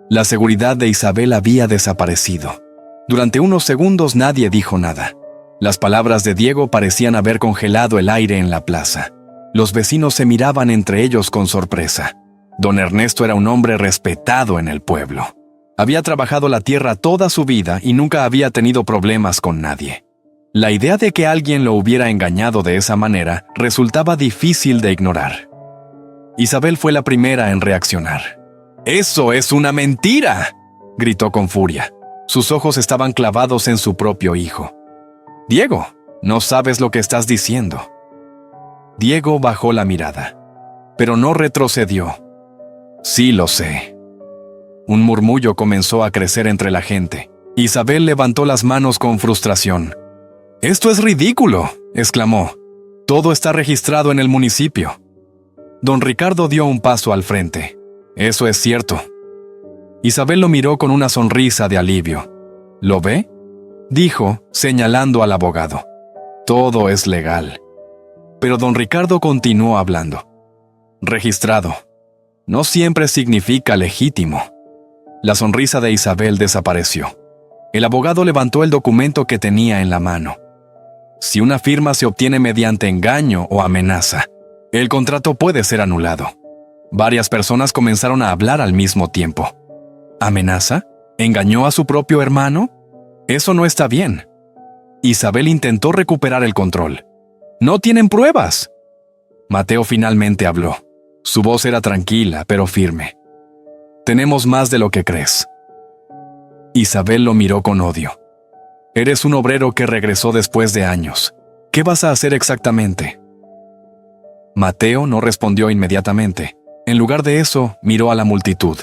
la seguridad de Isabel había desaparecido. Durante unos segundos nadie dijo nada. Las palabras de Diego parecían haber congelado el aire en la plaza. Los vecinos se miraban entre ellos con sorpresa. Don Ernesto era un hombre respetado en el pueblo. Había trabajado la tierra toda su vida y nunca había tenido problemas con nadie. La idea de que alguien lo hubiera engañado de esa manera resultaba difícil de ignorar. Isabel fue la primera en reaccionar. ¡Eso es una mentira!, gritó con furia. Sus ojos estaban clavados en su propio hijo. «Diego, no sabes lo que estás diciendo». Diego bajó la mirada, pero no retrocedió. «Sí lo sé». Un murmullo comenzó a crecer entre la gente. Isabel levantó las manos con frustración. «¡Esto es ridículo!», exclamó. «Todo está registrado en el municipio». Don Ricardo dio un paso al frente. «Eso es cierto». Isabel lo miró con una sonrisa de alivio. «¿Lo ve?», dijo, señalando al abogado. «Todo es legal». Pero don Ricardo continuó hablando. «Registrado. No siempre significa legítimo». La sonrisa de Isabel desapareció. El abogado levantó el documento que tenía en la mano. Si una firma se obtiene mediante engaño o amenaza, el contrato puede ser anulado. Varias personas comenzaron a hablar al mismo tiempo. ¿Amenaza? ¿Engañó a su propio hermano? Eso no está bien. Isabel intentó recuperar el control. «¡No tienen pruebas!». Mateo finalmente habló. Su voz era tranquila, pero firme. «Tenemos más de lo que crees». Isabel lo miró con odio. «Eres un obrero que regresó después de años. ¿Qué vas a hacer exactamente?». Mateo no respondió inmediatamente. En lugar de eso, miró a la multitud.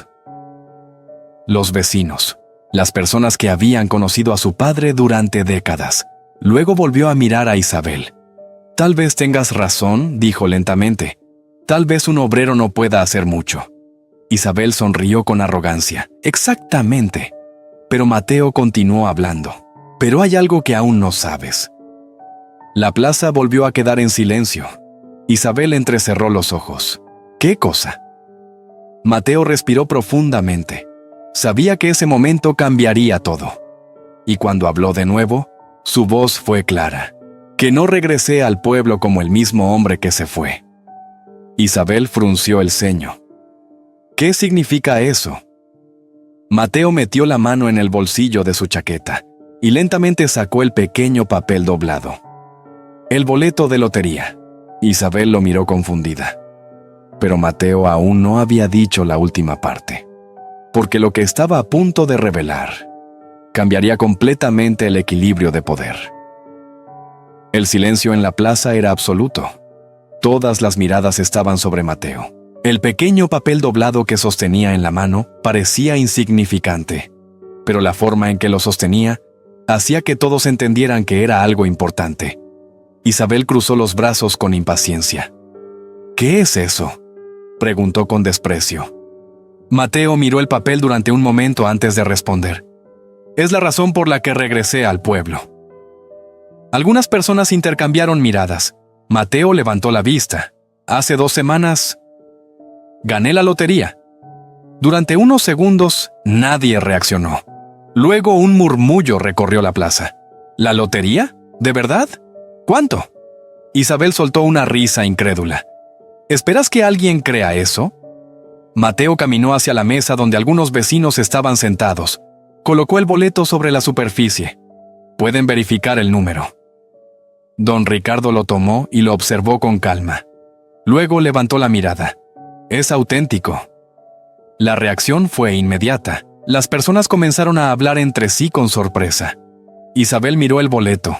Los vecinos, las personas que habían conocido a su padre durante décadas. Luego volvió a mirar a Isabel. «Tal vez tengas razón», dijo lentamente. «Tal vez un obrero no pueda hacer mucho». Isabel sonrió con arrogancia. «Exactamente». Pero Mateo continuó hablando. «Pero hay algo que aún no sabes». La plaza volvió a quedar en silencio. Isabel entrecerró los ojos. «¿Qué cosa?». Mateo respiró profundamente. Sabía que ese momento cambiaría todo. Y cuando habló de nuevo, su voz fue clara. «Que no regresé al pueblo como el mismo hombre que se fue». Isabel frunció el ceño. «¿Qué significa eso?». Mateo metió la mano en el bolsillo de su chaqueta y lentamente sacó el pequeño papel doblado. «El boleto de lotería». Isabel lo miró confundida. Pero Mateo aún no había dicho la última parte. Porque lo que estaba a punto de revelar cambiaría completamente el equilibrio de poder. El silencio en la plaza era absoluto. Todas las miradas estaban sobre Mateo. El pequeño papel doblado que sostenía en la mano parecía insignificante, pero la forma en que lo sostenía hacía que todos entendieran que era algo importante. Isabel cruzó los brazos con impaciencia. «¿Qué es eso?», preguntó con desprecio. Mateo miró el papel durante un momento antes de responder. «Es la razón por la que regresé al pueblo». Algunas personas intercambiaron miradas. Mateo levantó la vista. «Hace 2 semanas, gané la lotería». Durante unos segundos, nadie reaccionó. Luego un murmullo recorrió la plaza. «¿La lotería? ¿De verdad? ¿Cuánto?». Isabel soltó una risa incrédula. «¿Esperas que alguien crea eso?». Mateo caminó hacia la mesa donde algunos vecinos estaban sentados. Colocó el boleto sobre la superficie. «Pueden verificar el número». Don Ricardo lo tomó y lo observó con calma. Luego levantó la mirada. «Es auténtico». La reacción fue inmediata. Las personas comenzaron a hablar entre sí con sorpresa. Isabel miró el boleto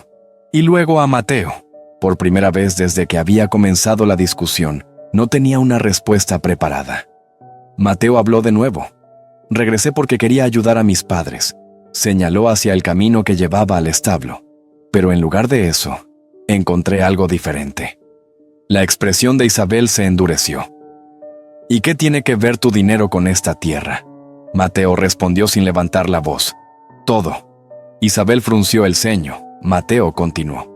y luego a Mateo. Por primera vez desde que había comenzado la discusión, no tenía una respuesta preparada. Mateo habló de nuevo. «Regresé porque quería ayudar a mis padres». Señaló hacia el camino que llevaba al establo. Pero en lugar de eso, encontré algo diferente. La expresión de Isabel se endureció. «¿Y qué tiene que ver tu dinero con esta tierra?». Mateo respondió sin levantar la voz. «Todo». Isabel frunció el ceño. Mateo continuó.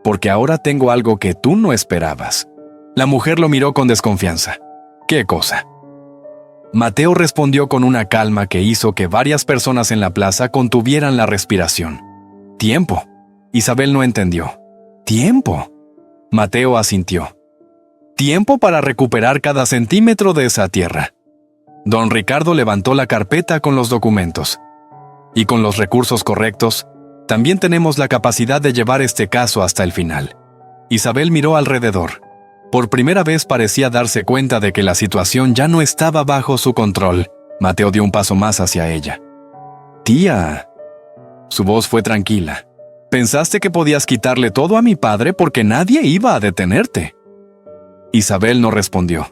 «Porque ahora tengo algo que tú no esperabas». La mujer lo miró con desconfianza. «¿Qué cosa?». Mateo respondió con una calma que hizo que varias personas en la plaza contuvieran la respiración. «Tiempo». Isabel no entendió. «¿Tiempo?». Mateo asintió. Tiempo para recuperar cada centímetro de esa tierra. Don Ricardo levantó la carpeta con los documentos. Y con los recursos correctos, también tenemos la capacidad de llevar este caso hasta el final. Isabel miró alrededor. Por primera vez parecía darse cuenta de que la situación ya no estaba bajo su control. Mateo dio un paso más hacia ella. «Tía». Su voz fue tranquila. «Pensaste que podías quitarle todo a mi padre porque nadie iba a detenerte». Isabel no respondió.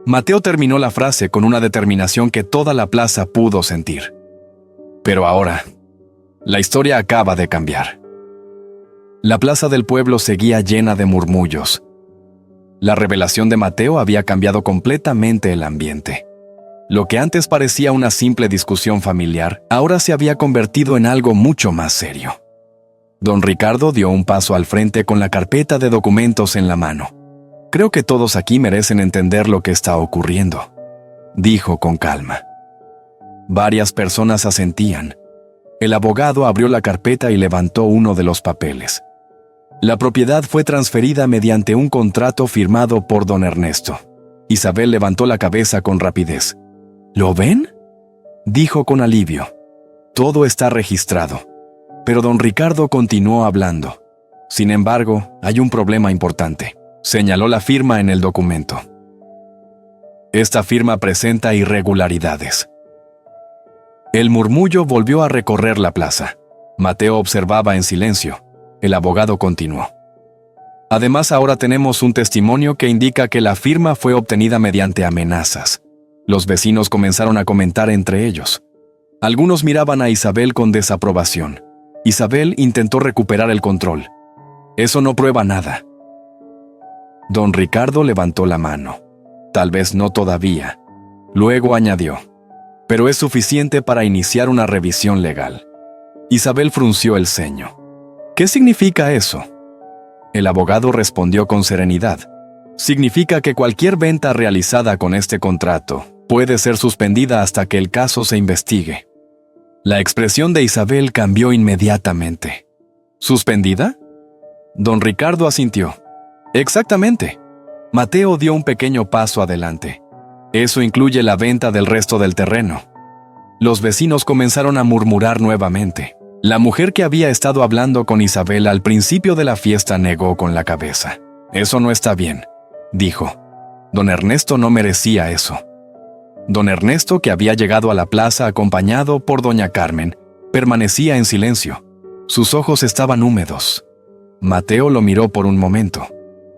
Mateo terminó la frase con una determinación que toda la plaza pudo sentir. Pero ahora, la historia acaba de cambiar. La plaza del pueblo seguía llena de murmullos. La revelación de Mateo había cambiado completamente el ambiente. Lo que antes parecía una simple discusión familiar, ahora se había convertido en algo mucho más serio. Don Ricardo dio un paso al frente con la carpeta de documentos en la mano. «Creo que todos aquí merecen entender lo que está ocurriendo», dijo con calma. Varias personas asentían. El abogado abrió la carpeta y levantó uno de los papeles. La propiedad fue transferida mediante un contrato firmado por don Ernesto. Isabel levantó la cabeza con rapidez. «¿Lo ven?», dijo con alivio. «Todo está registrado». Pero don Ricardo continuó hablando. «Sin embargo, hay un problema importante». Señaló la firma en el documento. «Esta firma presenta irregularidades». El murmullo volvió a recorrer la plaza. Mateo observaba en silencio. El abogado continuó. «Además, ahora tenemos un testimonio que indica que la firma fue obtenida mediante amenazas». Los vecinos comenzaron a comentar entre ellos. Algunos miraban a Isabel con desaprobación. Isabel intentó recuperar el control. «Eso no prueba nada». Don Ricardo levantó la mano. «Tal vez no todavía». Luego añadió. «Pero es suficiente para iniciar una revisión legal». Isabel frunció el ceño. «¿Qué significa eso?». El abogado respondió con serenidad. «Significa que cualquier venta realizada con este contrato puede ser suspendida hasta que el caso se investigue». La expresión de Isabel cambió inmediatamente. «¿Suspendida?». Don Ricardo asintió. «Exactamente». Mateo dio un pequeño paso adelante. «Eso incluye la venta del resto del terreno». Los vecinos comenzaron a murmurar nuevamente. La mujer que había estado hablando con Isabel al principio de la fiesta negó con la cabeza. «Eso no está bien», dijo. Don Ernesto no merecía eso. Don Ernesto, que había llegado a la plaza acompañado por doña Carmen, permanecía en silencio. Sus ojos estaban húmedos. Mateo lo miró por un momento.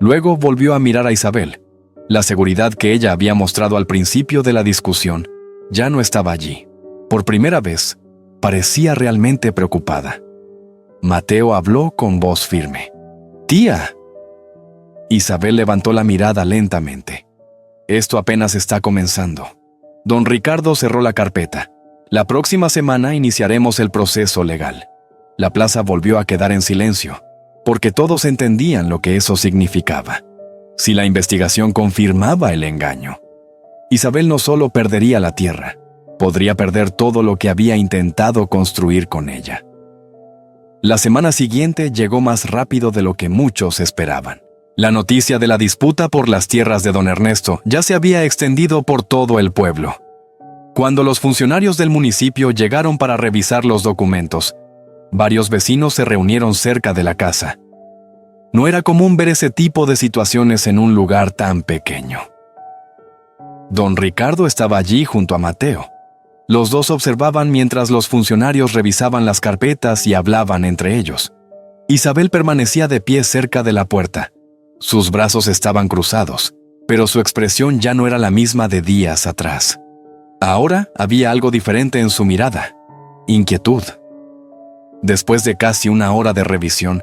Luego volvió a mirar a Isabel. La seguridad que ella había mostrado al principio de la discusión ya no estaba allí. Por primera vez, parecía realmente preocupada. Mateo habló con voz firme. «Tía». Isabel levantó la mirada lentamente. «Esto apenas está comenzando». Don Ricardo cerró la carpeta. «La próxima semana iniciaremos el proceso legal». La plaza volvió a quedar en silencio, porque todos entendían lo que eso significaba. Si la investigación confirmaba el engaño, Isabel no solo perdería la tierra, podría perder todo lo que había intentado construir con ella. La semana siguiente llegó más rápido de lo que muchos esperaban. La noticia de la disputa por las tierras de don Ernesto ya se había extendido por todo el pueblo. Cuando los funcionarios del municipio llegaron para revisar los documentos, varios vecinos se reunieron cerca de la casa. No era común ver ese tipo de situaciones en un lugar tan pequeño. Don Ricardo estaba allí junto a Mateo. Los dos observaban mientras los funcionarios revisaban las carpetas y hablaban entre ellos. Isabel permanecía de pie cerca de la puerta. Sus brazos estaban cruzados, pero su expresión ya no era la misma de días atrás. Ahora había algo diferente en su mirada: inquietud. Después de casi una hora de revisión,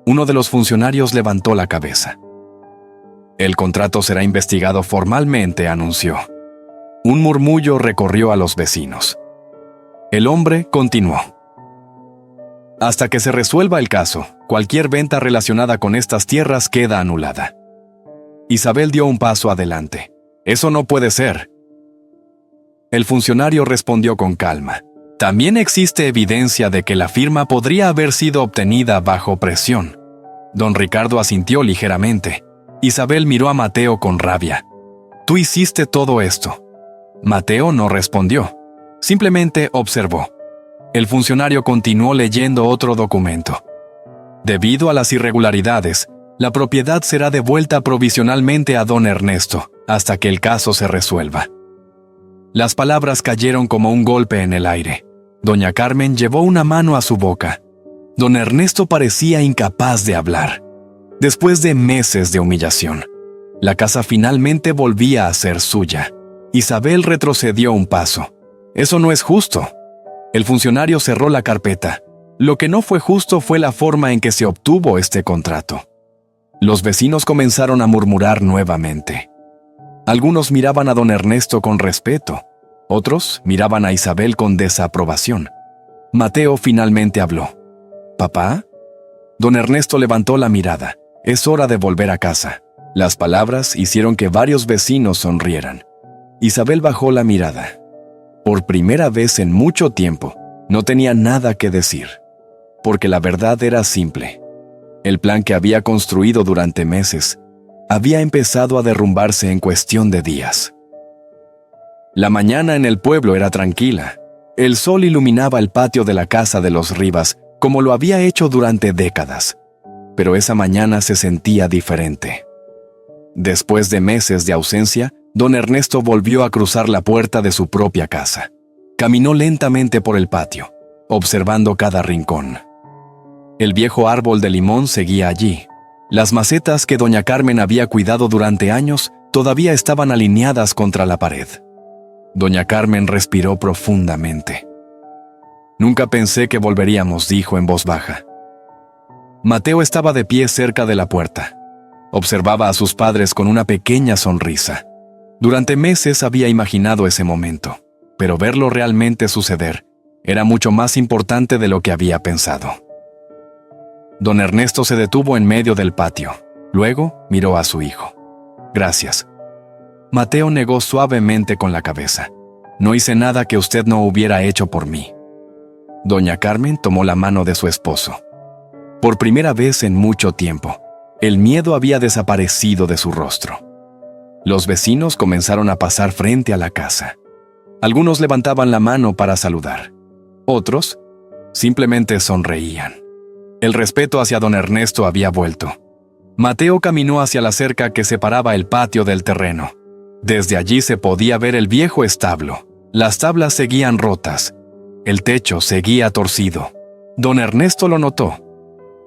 uno de los funcionarios levantó la cabeza. «El contrato será investigado formalmente», anunció. Un murmullo recorrió a los vecinos. El hombre continuó. «Hasta que se resuelva el caso, cualquier venta relacionada con estas tierras queda anulada». Isabel dio un paso adelante. «Eso no puede ser». El funcionario respondió con calma. «También existe evidencia de que la firma podría haber sido obtenida bajo presión». Don Ricardo asintió ligeramente. Isabel miró a Mateo con rabia. «Tú hiciste todo esto». Mateo no respondió. Simplemente observó. El funcionario continuó leyendo otro documento. Debido a las irregularidades, la propiedad será devuelta provisionalmente a don Ernesto hasta que el caso se resuelva. Las palabras cayeron como un golpe en el aire. Doña Carmen llevó una mano a su boca. Don Ernesto parecía incapaz de hablar. Después de meses de humillación, la casa finalmente volvía a ser suya. Isabel retrocedió un paso. «Eso no es justo». El funcionario cerró la carpeta. Lo que no fue justo fue la forma en que se obtuvo este contrato. Los vecinos comenzaron a murmurar nuevamente. Algunos miraban a don Ernesto con respeto. Otros miraban a Isabel con desaprobación. Mateo finalmente habló. «¿Papá?» Don Ernesto levantó la mirada. «Es hora de volver a casa». Las palabras hicieron que varios vecinos sonrieran. Isabel bajó la mirada. Por primera vez en mucho tiempo, no tenía nada que decir. Porque la verdad era simple. El plan que había construido durante meses había empezado a derrumbarse en cuestión de días. La mañana en el pueblo era tranquila. El sol iluminaba el patio de la casa de los Rivas, como lo había hecho durante décadas. Pero esa mañana se sentía diferente. Después de meses de ausencia, don Ernesto volvió a cruzar la puerta de su propia casa. Caminó lentamente por el patio, observando cada rincón. El viejo árbol de limón seguía allí. Las macetas que doña Carmen había cuidado durante años todavía estaban alineadas contra la pared. Doña Carmen respiró profundamente. «Nunca pensé que volveríamos», dijo en voz baja. Mateo estaba de pie cerca de la puerta. Observaba a sus padres con una pequeña sonrisa. Durante meses había imaginado ese momento, pero verlo realmente suceder era mucho más importante de lo que había pensado. Don Ernesto se detuvo en medio del patio. Luego miró a su hijo. «Gracias». Mateo negó suavemente con la cabeza. «No hice nada que usted no hubiera hecho por mí». Doña Carmen tomó la mano de su esposo. Por primera vez en mucho tiempo, el miedo había desaparecido de su rostro. Los vecinos comenzaron a pasar frente a la casa. Algunos levantaban la mano para saludar. Otros simplemente sonreían. El respeto hacia don Ernesto había vuelto. Mateo caminó hacia la cerca que separaba el patio del terreno. Desde allí se podía ver el viejo establo. Las tablas seguían rotas. El techo seguía torcido. Don Ernesto lo notó.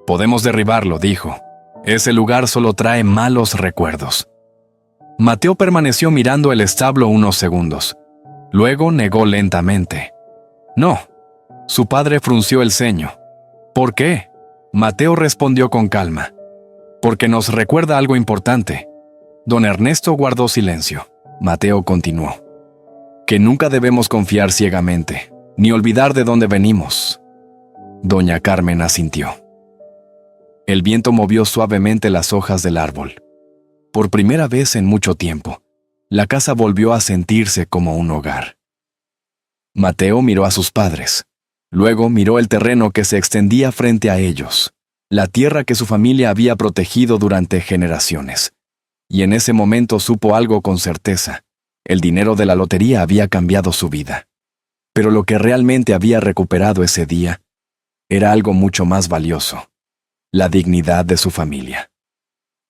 «Podemos derribarlo», dijo. «Ese lugar solo trae malos recuerdos». Mateo permaneció mirando el establo unos segundos. Luego negó lentamente. «No». Su padre frunció el ceño. «¿Por qué?». Mateo respondió con calma. «Porque nos recuerda algo importante». Don Ernesto guardó silencio. Mateo continuó. «Que nunca debemos confiar ciegamente, ni olvidar de dónde venimos». Doña Carmen asintió. El viento movió suavemente las hojas del árbol. Por primera vez en mucho tiempo, la casa volvió a sentirse como un hogar. Mateo miró a sus padres. Luego miró el terreno que se extendía frente a ellos, la tierra que su familia había protegido durante generaciones. Y en ese momento supo algo con certeza. El dinero de la lotería había cambiado su vida. Pero lo que realmente había recuperado ese día era algo mucho más valioso: la dignidad de su familia.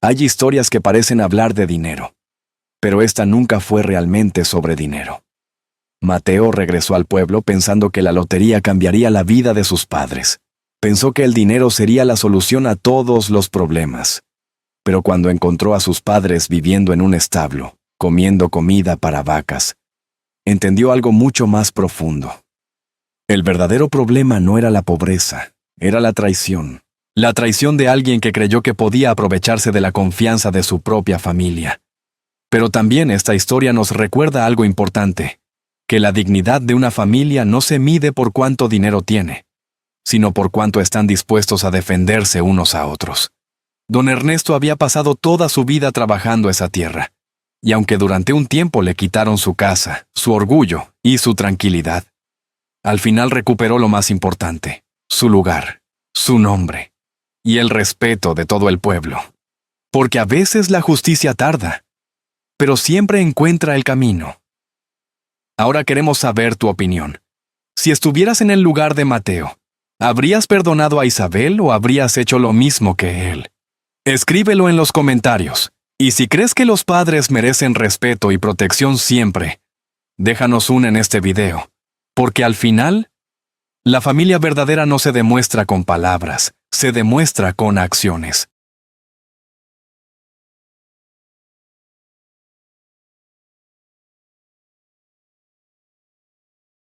Hay historias que parecen hablar de dinero, pero esta nunca fue realmente sobre dinero. Mateo regresó al pueblo pensando que la lotería cambiaría la vida de sus padres. Pensó que el dinero sería la solución a todos los problemas. Pero cuando encontró a sus padres viviendo en un establo, comiendo comida para vacas, entendió algo mucho más profundo. El verdadero problema no era la pobreza, era la traición. La traición de alguien que creyó que podía aprovecharse de la confianza de su propia familia. Pero también esta historia nos recuerda algo importante: que la dignidad de una familia no se mide por cuánto dinero tiene, sino por cuánto están dispuestos a defenderse unos a otros. Don Ernesto había pasado toda su vida trabajando esa tierra, y aunque durante un tiempo le quitaron su casa, su orgullo y su tranquilidad, al final recuperó lo más importante: su lugar, su nombre y el respeto de todo el pueblo. porque a veces la justicia tarda, pero siempre encuentra el camino. Ahora queremos saber tu opinión. Si estuvieras en el lugar de Mateo, ¿habrías perdonado a Isabel o habrías hecho lo mismo que él? Escríbelo en los comentarios. Y si crees que los padres merecen respeto y protección siempre, déjanos en este video, porque al final, la familia verdadera no se demuestra con palabras, se demuestra con acciones.